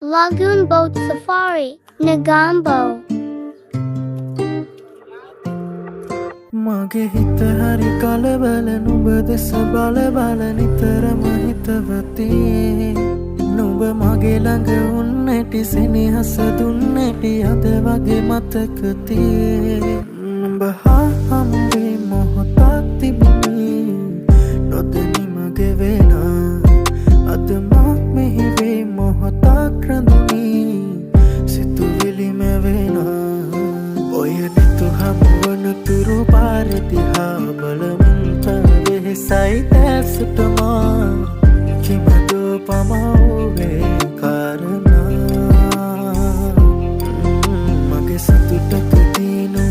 Lagoon Boat Safari, Negombo. මගේ හිත හරි කලබල නුඹ දෙස බල බල නිතරම හිතවති නුඹ මගේ ළඟ උන්නැටි සෙනෙහස දුන්නැටි අද වගේ මතකති නුඹ හා හමු